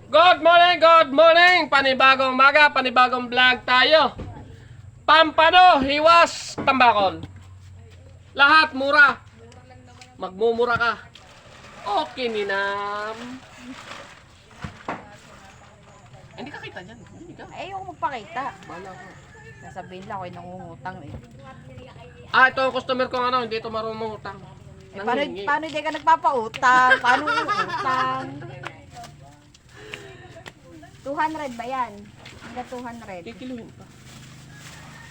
Good morning! Panibagong umaga, panibagong vlog tayo. Pampano, Hiwas, Tambakol. Lahat mura. Magmumura ka. Okay, Ninam. Hindi ka kita dyan. Hindi ka. Ay, ayoko magpakita. Bala ko. Sasabihin lang ako'y nangungutang eh. Ito ang customer ko hindi ito marunong utang. Paano hindi ka nagpapautang? Paano utang? 200 ba yan? Hanggang 200. Kikiluhin pa.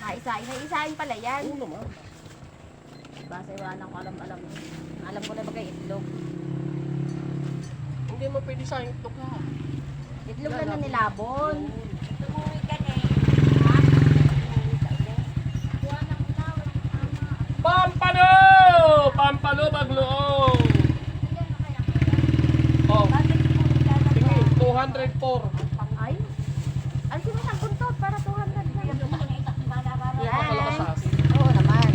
Naisahin pala yan. Oo naman. Basta iwanan ko alam. Alam ko na bagay itlog. Hindi mo pwede sa ito ka. Itlog lang na nilabon. Pampano! Pampano, Bagloob. Oh, tingin, 204. Ay? Ang sinulang buntot para 200 na. Akala ka sa akin. Oo naman.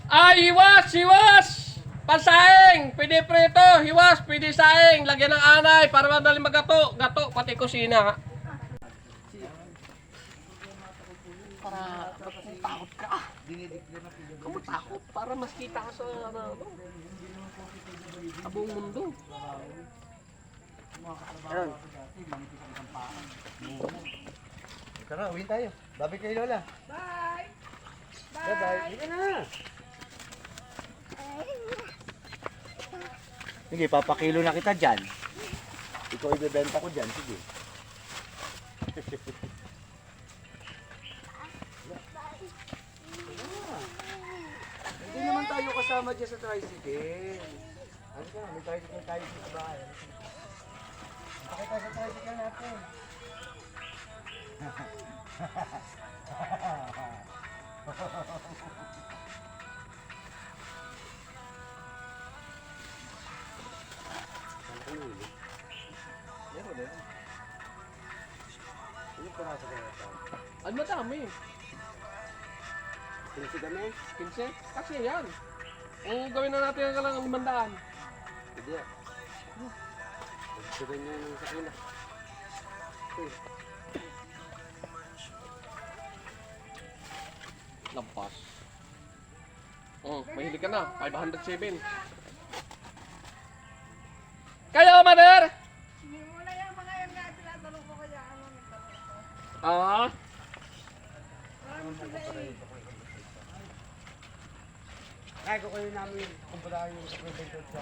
Ay, hiwas! Pasaing! Pwede prito, hiwas, pwede saing. Lagyan ng anay para madali magato. Gato, pati kusina. Para takot ka. Takot para mas kita ka sa buong mundo. Ayun. Tara, uwi tayo. Babi kay Lola. Bye! Bye-bye. Hindi na. Sige, papakilo na kita dyan. Ikaw ibebenta ko dyan, sige. Hindi naman tayo kasama dyan sa tricycle. Ano ka, may tricycle tayo sa bahay. Pakita sa tricycle natin. Meron na yan. Ano pa nasa kanya ito? Ano madami? Pinasi kami? 15? Kasi yan. O gawin na natin ka lang ang 500. Hindi yan. Pagsugan niya yung sakina. Lampas. Oh, mahilig ka na. 507. Kayo, mother! Hindi mo na yan mga yan nga tinatanong ko kaya ano nagtanong ko. Ah? Kaya ko kayo namin kumpara yung sa prevention sa...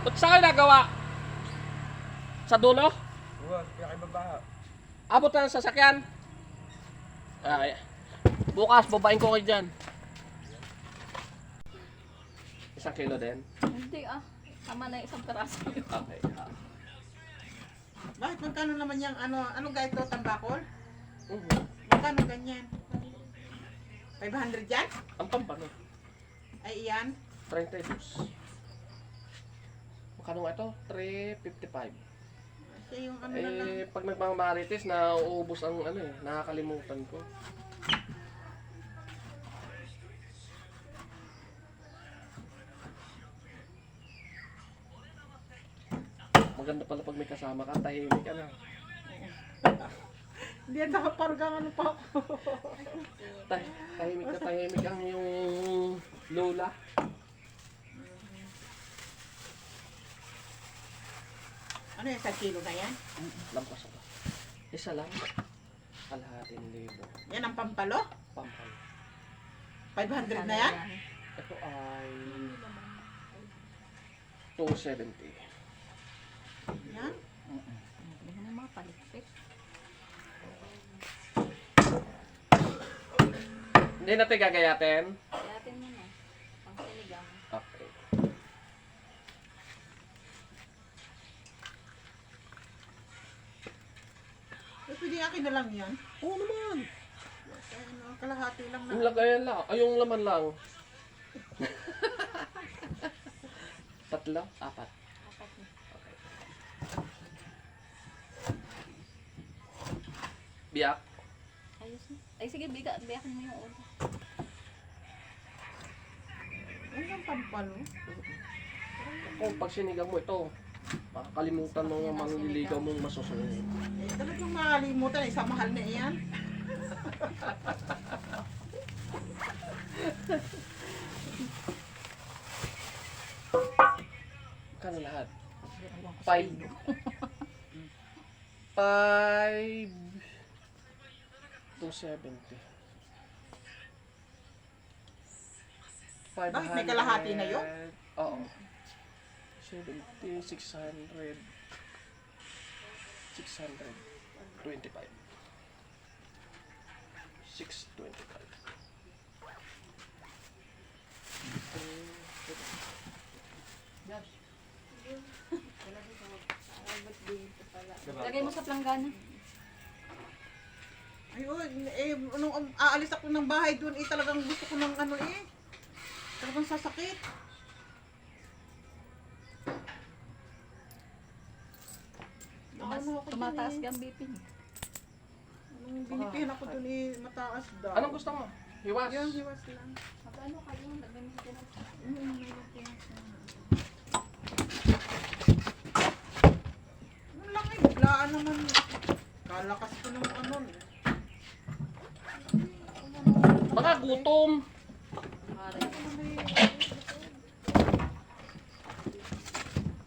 Ba't saan nagawa? Sa dulo? Huwag, kaya kayo babaha. Abot na ng sasakyan. Ay, bukas, babain ko kayo dyan. 1 kilo din? Hindi tama na isang peraso. Okay. Bakit magkano naman yung ano ito, tambakol? Mhm. Magkano ganyan? 500 yan? Ang pampano. Ay iyan? 32. Magkano nga ito? 355. Siya yung ano na lang. Pag nagmamarites, nauubos ang nakakalimutan ko. Maganda pala pag may kasama ka, tahimik ka na. Hindi yan nakapargang ano pa ako. Tahimik ang yung lola. Ano yan, 1 kilo na yan? Lampas ako. Isa lang. Kalahating libo. Yan ang pampalo? Pampal. 500 na yan? Ito ay 270. Yan? Hindi na mga palikpik. Hindi natin gagayatin. Yatin mo na. Pang sinigang. Okay. Pwede akin na lang yan. Oo naman. Ay, ano, kalahati lang na. Yung lagayan lang. Ay, yung laman lang. Tatlo? Apat. Apat na. Biyak. Ayos na. Ay, sige, biyakin mo yung ulo. Ay, ang pampalo. Kung pag sinigang mo ito, makakalimutan mo yung mangliligaw mong masusunod. Eh, talagang makalimutan. Isa mahal na iyan. Kano lahat? 5. 5. 270. Bakit may kalahati na yun? Oo. 70, 600. 625. 625. Lagay mo sa planggana. Ayun, eh, nung aalis ako ng bahay doon, eh, talagang gusto ko ng ano eh. Talagang sasakit. Ano ako Tumataas dun ka ang BP niya. Nung binipihan ako doon eh, mataas daw. Anong gusto mo? Hiwas? Yan, hiwas lang. Magkano kayo? Lagay mo sa tinas. May hiwas lang. Ano lang eh, biglaan naman. Kalakas ko ng ano eh. Baka gutom. Maray.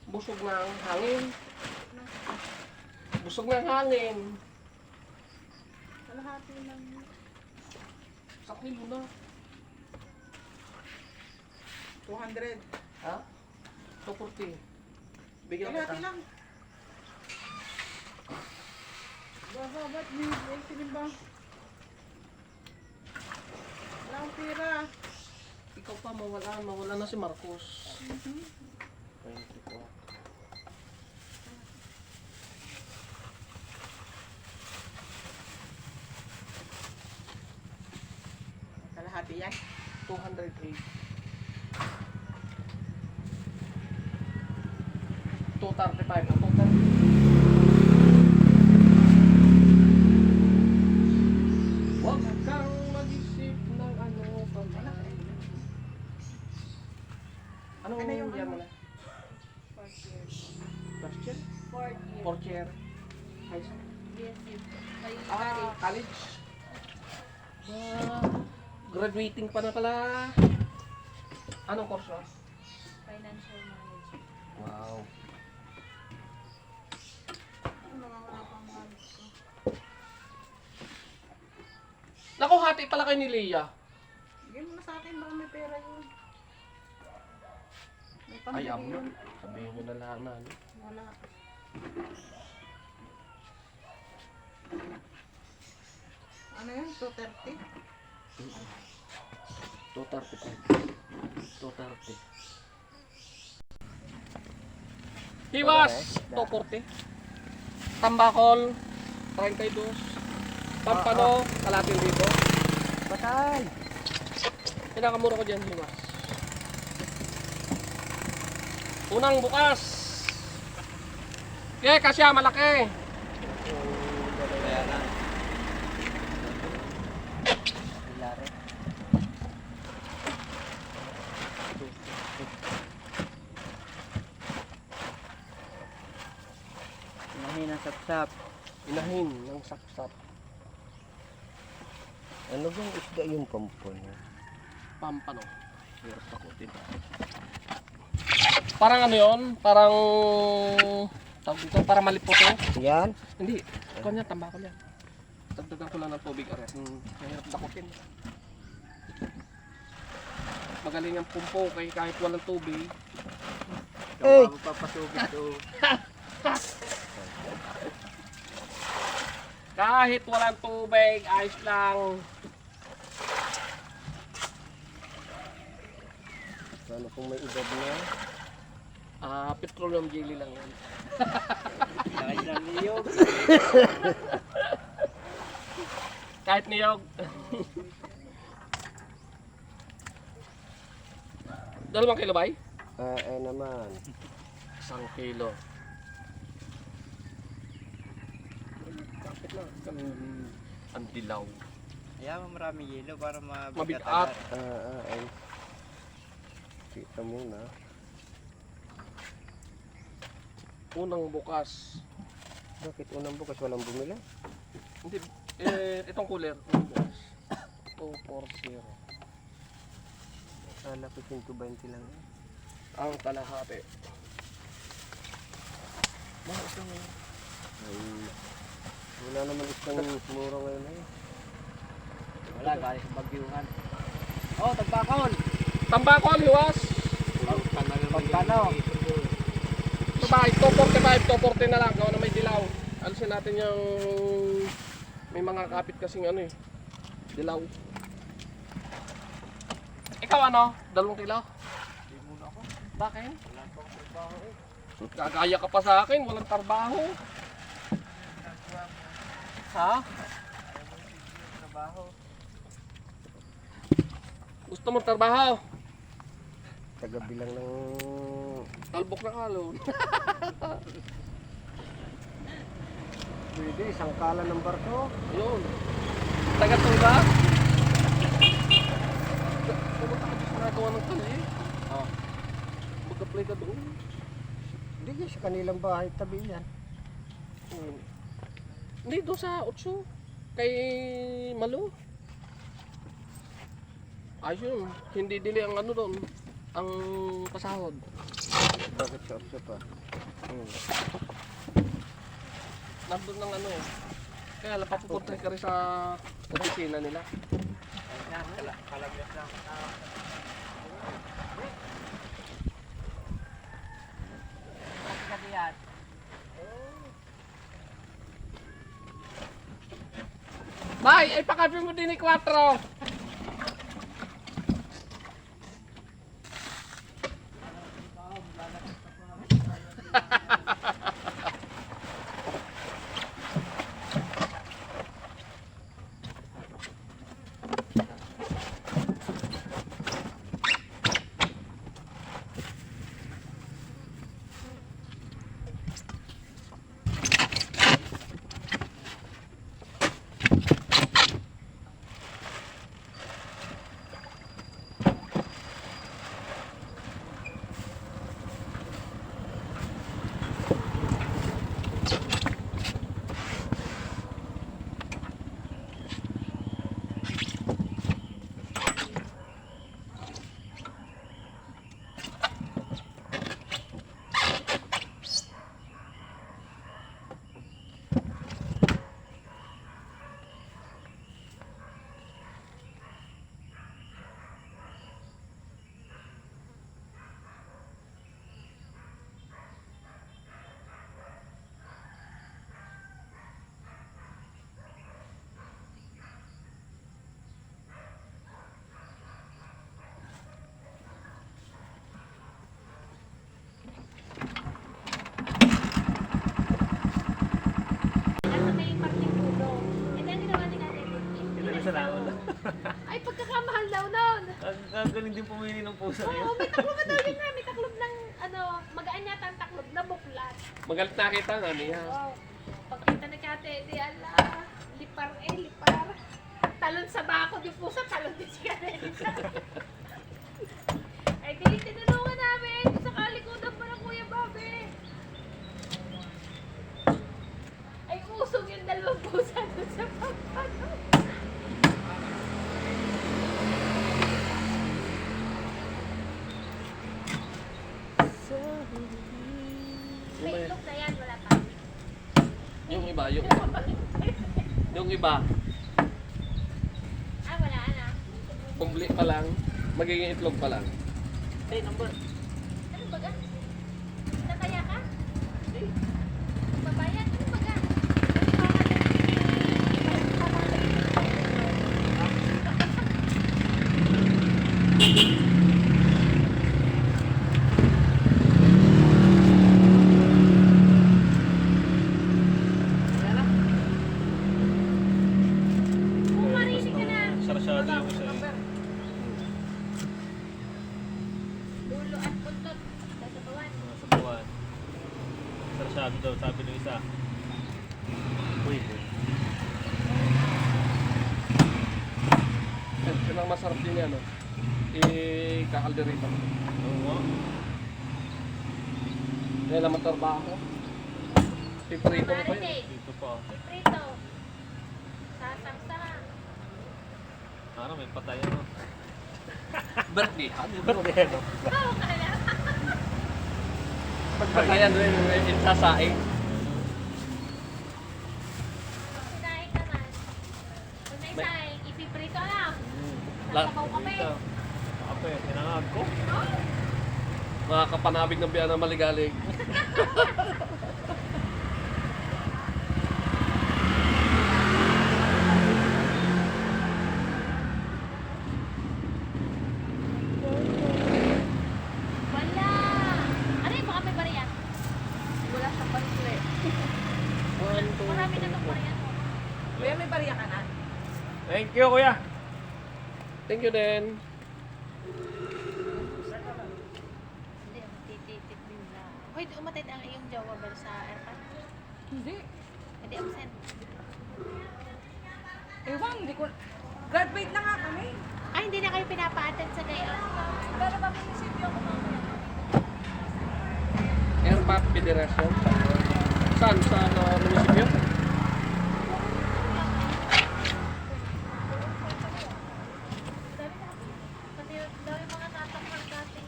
Busog na ang hangin. Busog na ang hangin. Kalahati lang. Sa kilo na. 200. Ha? 240. Bigyan Kalahati kita. lang. Ba't may sinimbang? Wala akong pera. Ikaw pa mawala na si Marcos. 24. Kalahati yan. 208. 235 o 230. Huwag kang mag-isip ng ano pa man. Anong Ano yung year ano? mo na? Fourth year. First year? Fourth year. Fourth year? High school? Yes, yes. May College? Graduating pa na pala. Anong course mo? financial management. Wow. Ano wala pang malis ko. Naku, hati pala kayo ni Leah. Bigyan mo na sa akin, baka may pera yun. May pambili Ayaw mo. yun. Sabihin mo na lahat na. Ano? Wala. Ano yun? 230? 230. 230. Hiwas! 240. Tambakol, 32. Pampano, kalating dito. Batay! Pinakamura ko dyan, hiwas. Unang bukas. Okay, kasya, malaki. Kaya lang. Lari. Inahin ang sapsap. Inahin ng sapsap. Ano bang isda yung pampon? Pampano. Hirap takutin. Parang ano yun? Parang... Tawag dito, para malipot eh. Yan? Hindi. Ikaw niya, tambakol yan. Dagdagan ko lang ng tubig ares. Mahirap dakutin. Magaling ang pumpo kay kahit walang tubig. Hey! Papasubig to. Kahit walang tubig, ayos lang. Ano kung may edad na? Petroleum jelly lang yan. Kaya niyog. Kahit niyog. Dalawang kilo ba? Naman. 1 kilo. Kapit na. Ang dilaw. Kaya marami yelo para Mabigat. Ay. Kita muna. Unang bukas. Bakit unang bukas walang bumili? Hindi, itong cooler. Unang bukas. 240. Kala ko 120 lang. Ang kalahati. Ay, wala naman isang mura ngayon eh. Wala, galing sa bagyuhan. Oh, tagpakon! Tambakol, hiwas. Pagkano? Ito ba? 245, 240 na lang. Gawa na may dilaw. Alisin natin yung... May mga kapit kasing ano eh. Dilaw. Ikaw ano? 2 kilo? Hindi muna ako. Bakit? Wala pa akong trabaho eh. Gagaya ka pa sa akin. Walang trabaho. Ha? Trabaho. Gusto mo trabaho? Tagabilang ng... Talbok na kalon. Pwede, isang kala ng barko. Yun. Taga-tungga. Pumunta ka sa nagawa ng kali. Oh. Mag-apply ka doon. Hindi ka sa kanilang bahay, tabi yan. Hindi, doon sa 8. Kay Malo. Ayun, hindi dili ang ano doon. Ang pasahod. Bakit sa opso pa? Nandun ng ano eh. Kaya papupunta ka rin sa opisina nila. Ayan, kalagyan lang. Kasi yan. Bay, ay pakapi mo din ni 4. Ano may parting ulo. And then ginawa din natin. Ay, pagkakamahal daw nun. Kagaling din pumili ng pusa Oo, may taklob daw yun na. May taklob ng, ano, magaan yata ang taklob na buklat. Magalit na kita nga niya. Oo. Pagkita na kate, di ala, lipar lipar. Talon sa bako, di pusa, talon din si Kanelisa. Ay, di, tinulungan namin. Sa kalikudan pa ng Kuya Bobby. Ay, usong yung 2 pusa doon sa pagpano. May itlog na yan, wala pa. Yung iba, yung iba, Ah, wala na. kumbli pa lang, magiging itlog pa lang. Ano ba ga? Nataya ka? Babayan? Ano ba ga? Sarado yung isa eh. Dulo at puntot. Sasabawan. Sa buwan. Sarado daw, sabi ng isa. Uy. Yun ang masarap din yan, no? Ikakalderita. Oo nga. Yan naman trabaho. Piprito mo pa yun. Marinate. Dito pa. Piprito. Sasang-sarang. Ano, may patay ano. Birthday. Birthday ano? Oo, kaya. Pagpatayan rin yung sasaing. Sinaing naman. Kung may saing, ipiprito lang. La- Sasabaw kami. Dito. Kape, tinangag ko. Mga kapanabig ng biyan na maligalig. Wala. Ano yun? Baka may bariya. Wala siyang pansle. Marami na itong bariya. Kuya, may bariya ka na? Thank you, kuya. Thank you din. Hindi, tititip din na. Hoy, umatid ang iyong jowa ba sa airport? Hindi. Hindi absent. Ewan, hindi ko... Graduate na nga kami. Ay, hindi na kayo pinapa-attend sa gayon. Pero ba munisipyo ako mamaya? Airport Federation. Saan? Sa munisipyo? Pati daw yung mga tatakang dati.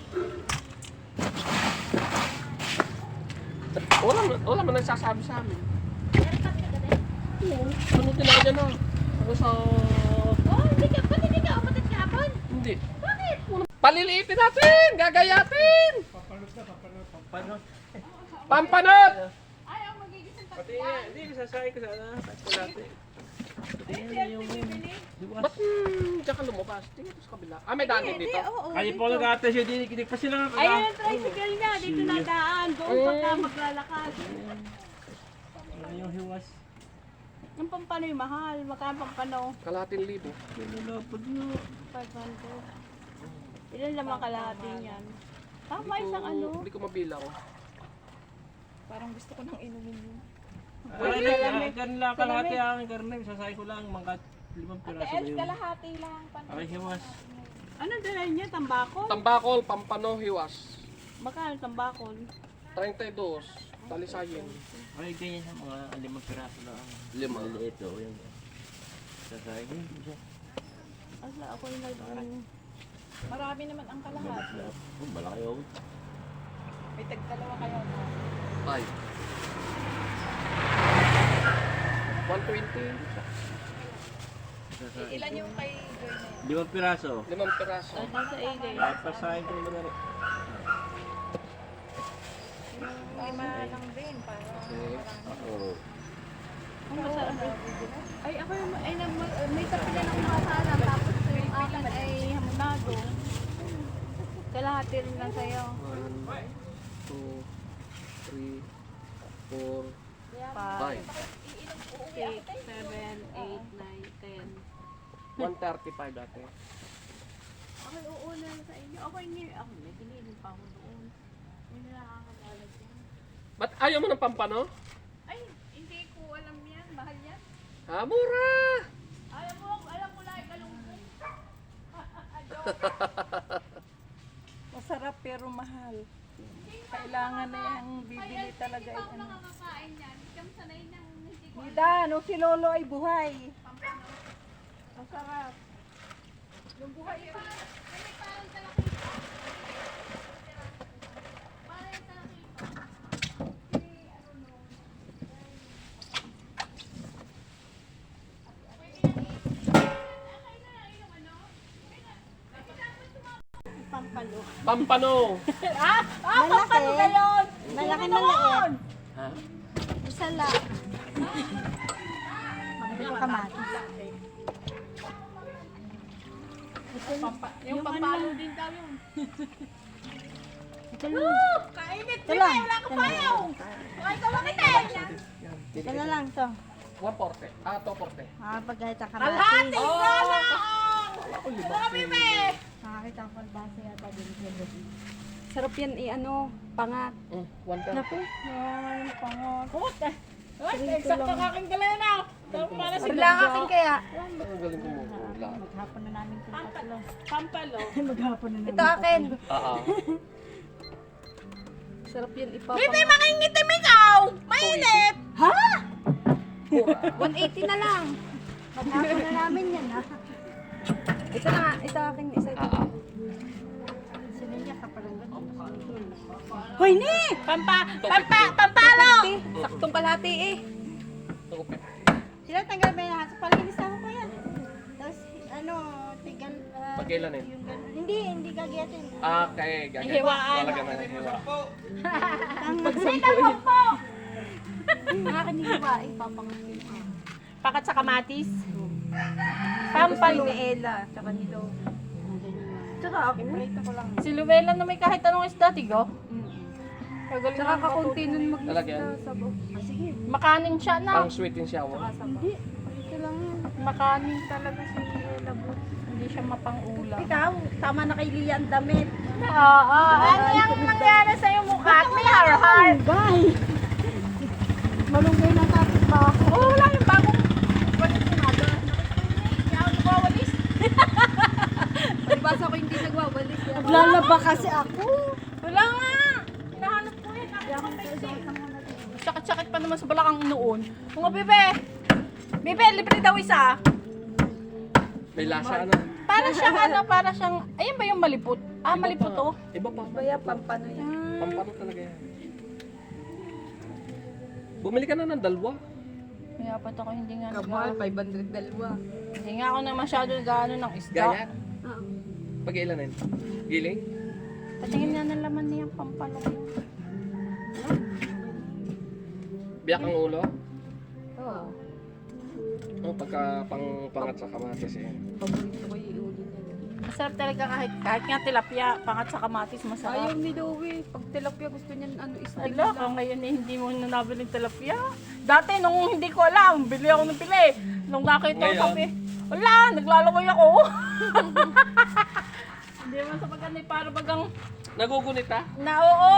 Wala man nagsasabi sa amin. Airport ka din? Oo. Sunutin ako dyan, ah. Ako sa... Oh, hindi ka. Ba't hindi ka umatid kahapon? Hindi. Bakit? Paliliitin natin! Gagayatin! Paano? Pampanot! Ayaw magigising pa. Pati nga, hindi, sasakay ko sana. Sakto natin. Pati nga yung... Ba't diyan ka lumabas? Tingnan ko sa kabila. Ah, may daan din dito. Kaya po nag-atas yun, hindi pa sila nga Ayun ang tricycle niya, dito na daan. Doon pa ka maglalakad. Ano yung hiwas? Ang pampano'y mahal, magkano pampano? Kalahating libo. Pinalapad nyo. 500. Ilan naman kalahati niyan? Tama isang ano. Hindi ko mabilang. Parang gusto ko nang inumin yun. Ay, ganun lang kalahati ang karne. Sasakay ko lang, mga 5 piraso ba yun? Kalahati lang. Ay, hiwas. Ano dala niya? Tambako? Tambakol, Pampano, Hiwas. Magkano tambakol? 32. Talisayin. Ay, ganyan siya, mga 5 piraso lang. 5. Maliit o, yan. Sasakay ko siya. Asa ako yung Marami naman ang kalahati. Malaki o. May tagdalawa kayo na. 5. 120. Ilan yung kay Joy na yun? 5 piraso. 5 peraso. sa igay. Ay, pasahin ko naman rin. Lima lang din. Para Oo. Ang masarap. Ay, ako yung, may tapilan ng masalang, tapos yung akin ay hamonado. Kalahati rin lang sa'yo. 1, 2, 3, 4, 5. 6, 7, 8, 9, 10. 135 dati. Ako yung uuna sa inyo. Ako may pinili pa ako doon. Hindi na nakakalalagyan. Ba't ayaw mo ng Pampano? Ay, hindi ko alam yan. Mahal yan. Ah, mura! Alam mo lang, kalungkot. masarap pero mahal. Kailangan na yung bibili talaga. Hindi pa ako nakakakain yan. Hindi kami sanay ng hindi ko Bida, no si Lolo ay buhay. masarap. Yung buhay pa. Ay, parang talakita. Parang talakita. Pampalo. Pampano! Pampalo gayon! Malaki maliit. Ha? Isa lang. Kamatis. Yung pampalo din daw yun. Kainit din eh, wala ka payaw. Ay, kamakitin. Ito na lang to. 140. Ah, 240. Pagkahit ang Kalahati na lang. Nakapagdasa yata din sa gabi. Sarap yan ano, pangat. One ka. Naku, yung pangat. Puta! Ay, Sarili ko eksakto lang. kaking galena! Para si Wala akin kaya. Ang galing mo. Wala. Maghapon na namin kung tatlo. Pampalo. Maghapon na namin. Ito akin. Sarap yan ipapang. Bibi, makingitim ikaw! Mainit! Ha? 180 na lang. Maghapon na namin yan ha. Ito na nga, ito akin, isa ito. Sinilya ka parang Hoy, ni! Pampalo! Saktong kalahati eh. Sila tanggal ba yung palinis na ko yan. Tapos, tigal, Pagkailan eh? yung gano'n. Hindi gagetin. Okay, gagawin. Hiwaan. Talaga na hiwa. Ang akin hiwa, ipapangasin. Pakat sa kamatis. Pampalo. Ni Ella, tsaka ni Lo. Tsaka akin, prito ko lang. Si Luella na may kahit anong isda, tigo. Kagaling Tsaka ng kakunti nun Talaga yan? mag-isda sabaw. Sige. Makanin siya na. Ang sweet and sour. Hindi. Ito lang yan. Makanin talaga si Ella Bus. Hindi siya mapang-ulam. Ikaw, tama na kay Lia ang damit. Oo. Ano yung nangyari sa iyong mukha? May har-har. Malunggay na tapos ba? Oo, wala yung bagong walis yung aga. Hindi ako nagwawalis. Palibasa ko hindi nagwawalis. Lalaba kasi ako. Wala nga. Hinahanap ko yun. Sakit-sakit pa naman sa balakang noon. Mga bebe. Bebe, libre daw isa. May lasa ano? Para siyang, ayun ba yung malipot? Ah, malipot to. Iba pa. Kaya pampano yan. Pampano talaga yan. Bumili ka na ng dalawa. Kaya pa ako hindi nga Kamahal, 500 dalawa. Hindi nga ako na masyado nag-ano ng isda. Gaya. Pag-iilanin. Giling. Patingin nga ng laman niyang pampalok. Biyak ang ulo. Oo. Oh, pagka pangat sa kamatis eh. Paborito ko yung iuli niya. Masarap talaga kahit nga tilapia, pangat sa kamatis, Ayaw masarap. ni Louie. Pag tilapia gusto niya steak Ala, lang. ngayon eh, hindi mo na nabili ng tilapia. Dati, nung hindi ko alam, bili ako ng pili. Nung nakita ko Ngayon? sabi, wala, naglalaway ako. Hindi man sa pagkanay, para bagang, Nagugunit ha? na oo,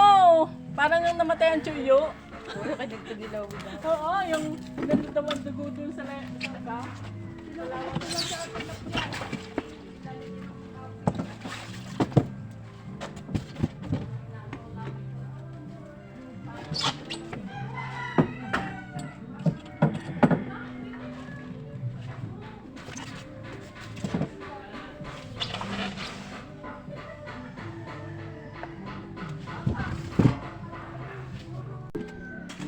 parang yung namatay ang tsuyo. Puro ka dito ni Louie na. Oo, yung nagdadawang dugo dun sa ka. Sinalawan ko lang siya ang tilapia.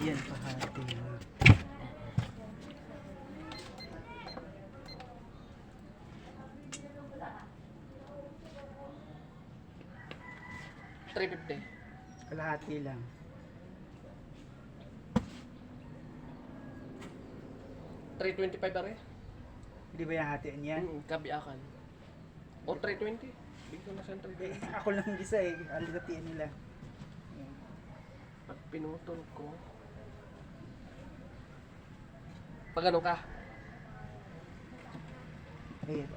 Yan, pahati. 350. Kalahati lang. $325 are. Hindi ba yung hatiin yan? Kabiakan. O 320. Bigyan na siya ng 320. Ako lang isa eh. Aligatiin nila. Pag pinutol ko. Pag ano ka? Ayun.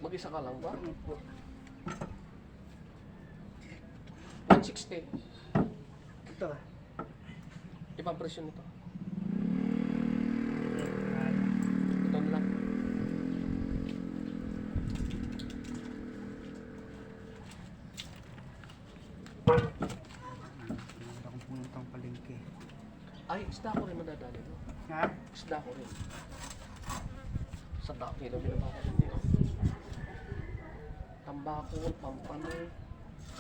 Mag-isa ka lang ba? 160. Ito. Ibang presyo nito. Ito na lang. Wala akong puntang palengke. Ay, isda ko rin madadali. No? Ha? Isda ko rin. Sa kilo binabaka rin dito. Tambako, pampano,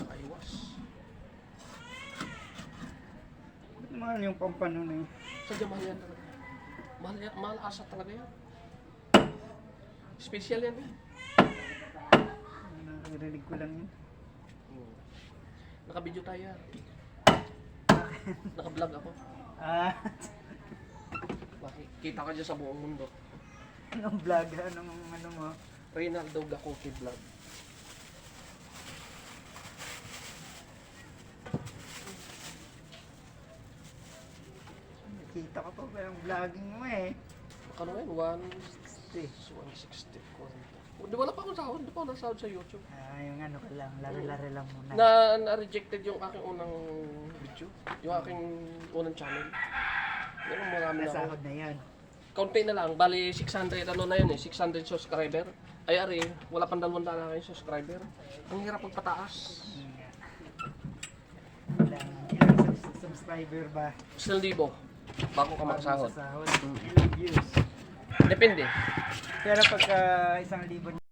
aywas. Ba't mahal yung pampano na yun? Sadya mahal yan talaga. Mahal asa talaga yan. Special yan eh. Nakarinig ko lang yun. Naka-video tayo yan. Naka-vlog ako. Ah, Kita ka dyan sa buong mundo. anong vlog? Anong ano mo? Reynaldo Gacoki Vlog. nakikita ko pa yung vlogging mo eh. Ano ngayon? 160. 160. Di wala pa akong sahod. Di pa ako nasahod sa YouTube. Ah, yung ano ka lang, lari-lari lang muna. Na-rejected yung aking unang video. Yung aking unang channel. Yan ang marami na ako. Nasahod na yan. Kaunti na lang. Bali 600 ano na yun eh. 600 subscriber. Ay ari, wala pang 200 na kayo subscriber. Ang hirap magpataas. Ilang subscriber ba? 1,000 bago ka makasahod. Sahod. Ilang views? Depende. Pero pagka 1,000